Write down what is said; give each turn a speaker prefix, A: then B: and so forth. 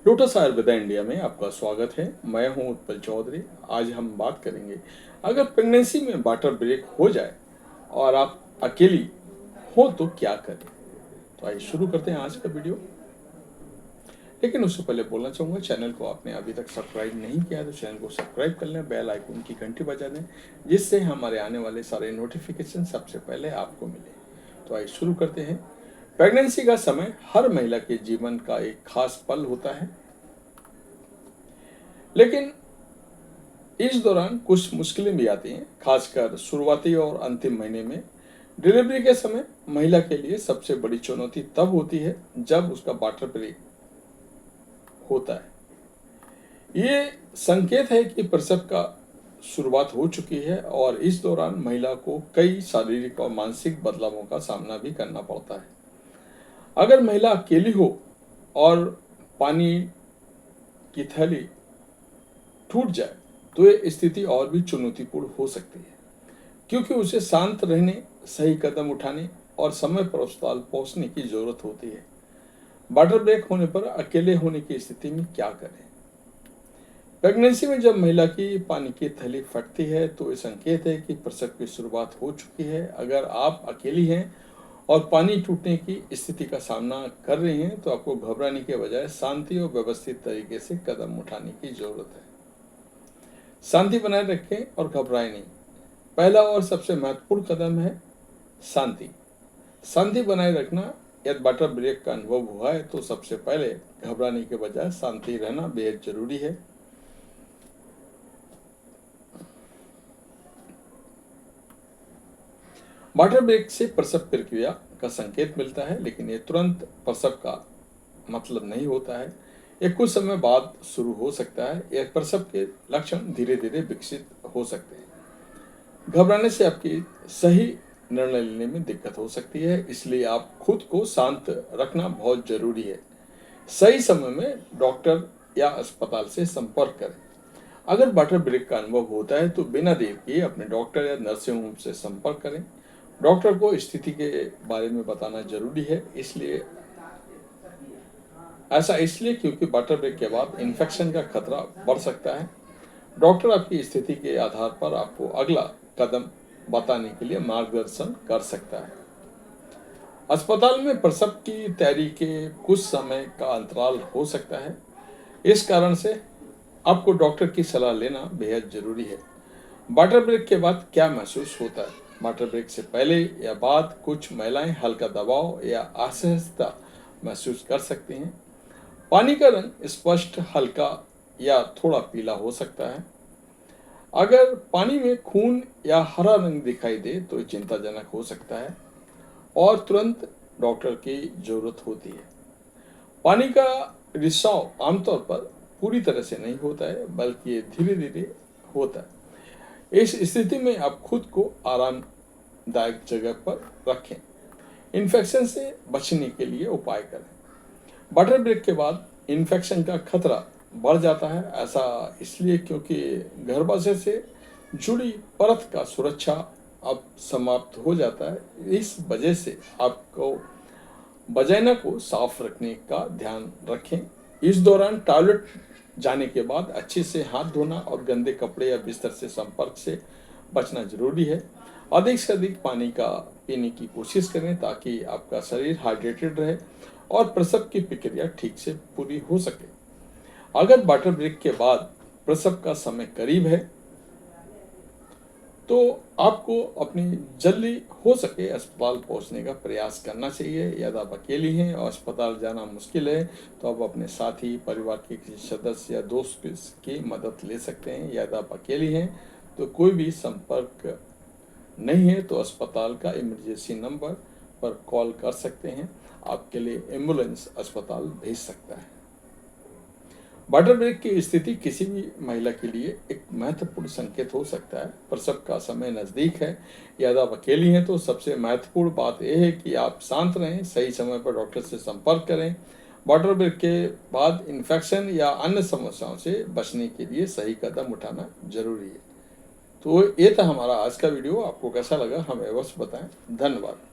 A: Lotus Ayurveda India में आपका स्वागत है। मैं हूं उत्पल चौधरी। आज हम बात करेंगे, अगर प्रेगनेंसी में वाटर ब्रेक हो जाए और आप अकेली हो तो क्या करें। तो आइए शुरू करते हैं आज का वीडियो। लेकिन उससे पहले बोलना चाहूँगा, चैनल को आपने अभी तक सब्सक्राइब नहीं किया है तो चैनल को सब्सक्राइब कर लें, बेल आइकन की घंटी बजा दें, जिससे हमारे आने वाले सारे नोटिफिकेशन सबसे पहले आपको मिले। तो आइए शुरू करते हैं। प्रेगनेंसी का समय हर महिला के जीवन का एक खास पल होता है, लेकिन इस दौरान कुछ मुश्किलें भी आती हैं, खासकर शुरुआती और अंतिम महीने में। डिलीवरी के समय महिला के लिए सबसे बड़ी चुनौती तब होती है जब उसका वाटर ब्रेक होता है। ये संकेत है कि प्रसव का शुरुआत हो चुकी है और इस दौरान महिला को कई शारीरिक और मानसिक बदलावों का सामना भी करना पड़ता है। अगर महिला अकेली हो और पानी की थैली टूट जाए तो ये स्थिति और भी चुनौतीपूर्ण हो सकती है, क्योंकि उसे शांत रहने, सही कदम उठाने और समय पर अस्पताल पहुंचने की जरूरत होती है। वाटर ब्रेक होने पर अकेले होने की स्थिति में क्या करें। प्रेगनेंसी में जब महिला की पानी की थैली फटती है तो ये संकेत है कि प्रसव की शुरुआत हो चुकी है। अगर आप अकेली हैं और पानी टूटने की स्थिति का सामना कर रही हैं तो आपको घबराने के बजाय शांति और व्यवस्थित तरीके से कदम उठाने की जरूरत है। शांति बनाए रखें और घबराएं नहीं। पहला और सबसे महत्वपूर्ण कदम है शांति। शांति बनाए रखना। यदि वाटर ब्रेक का अनुभव हुआ है तो सबसे पहले घबराने के बजाय शांति रहना बेहद जरूरी है। वाटर ब्रेक से प्रसव प्रक्रिया का संकेत मिलता है, लेकिन ये तुरंत प्रसव का मतलब नहीं होता है। ये कुछ समय बाद शुरू हो सकता है। यह प्रसव के लक्षण धीरे धीरे विकसित हो सकते हैं। घबराने से आपकी सही निर्णय लेने में दिक्कत हो सकती है, इसलिए आप खुद को शांत रखना बहुत जरूरी है। सही समय में डॉक्टर या अस्पताल से संपर्क करें। अगर वाटर ब्रेक का अनुभव होता है तो बिना देर किए अपने डॉक्टर या नर्सिंग होम से संपर्क करें। डॉक्टर को स्थिति के बारे में बताना जरूरी है, इसलिए क्योंकि वाटर ब्रेक के बाद इन्फेक्शन का खतरा बढ़ सकता है। डॉक्टर आपकी स्थिति के आधार पर आपको अगला कदम बताने के लिए मार्गदर्शन कर सकता है। अस्पताल में प्रसव की तैयारी के कुछ समय का अंतराल हो सकता है, इस कारण से आपको डॉक्टर की सलाह लेना बेहद जरूरी है। वाटर ब्रेक के बाद क्या महसूस होता है। वाटर ब्रेक से पहले या बाद कुछ महिलाएं हल्का दबाव या असहजता महसूस कर सकती हैं। पानी का रंग स्पष्ट हल्का या थोड़ा पीला हो सकता है। अगर पानी में खून या हरा रंग दिखाई दे तो ये चिंताजनक हो सकता है और तुरंत डॉक्टर की जरूरत होती है। पानी का रिसाव आमतौर पर पूरी तरह से नहीं होता है, बल्कि ये धीरे धीरे होता है। इस स्थिति में आप खुद को आरामदायक जगह पर रखें। इन्फेक्शन से बचने के लिए उपाय करें। वाटर ब्रेक के बाद इन्फेक्शन का खतरा बढ़ जाता है। ऐसा इसलिए क्योंकि गर्भाशय से जुड़ी परत का सुरक्षा अब समाप्त हो जाता है। इस वजह से आपको वजाइना को साफ रखने का ध्यान रखें। इस दौरान टॉयलेट जाने के बाद अच्छे से हाथ धोना और गंदे कपड़े या बिस्तर से संपर्क से बचना जरूरी है। अधिक से अधिक पानी का पीने की कोशिश करें ताकि आपका शरीर हाइड्रेटेड रहे और प्रसव की प्रक्रिया ठीक से पूरी हो सके। अगर वाटर ब्रेक के बाद प्रसव का समय करीब है तो आपको अपनी जल्दी हो सके अस्पताल पहुंचने का प्रयास करना चाहिए। यदि आप अकेली हैं और अस्पताल जाना मुश्किल है तो आप अपने साथी, परिवार के किसी सदस्य या दोस्त की मदद ले सकते हैं। यदि आप अकेली हैं तो कोई भी संपर्क नहीं है तो अस्पताल का इमरजेंसी नंबर पर कॉल कर सकते हैं। आपके लिए एम्बुलेंस अस्पताल भेज सकता है। वाटर ब्रेक की स्थिति किसी भी महिला के लिए एक महत्वपूर्ण संकेत हो सकता है। प्रसव का समय नज़दीक है। यदि आप अकेली हैं तो सबसे महत्वपूर्ण बात यह है कि आप शांत रहें, सही समय पर डॉक्टर से संपर्क करें। वाटर ब्रेक के बाद इन्फेक्शन या अन्य समस्याओं से बचने के लिए सही कदम उठाना जरूरी है। तो ये था हमारा आज का वीडियो। आपको कैसा लगा हमें अवश्य बताएं। धन्यवाद।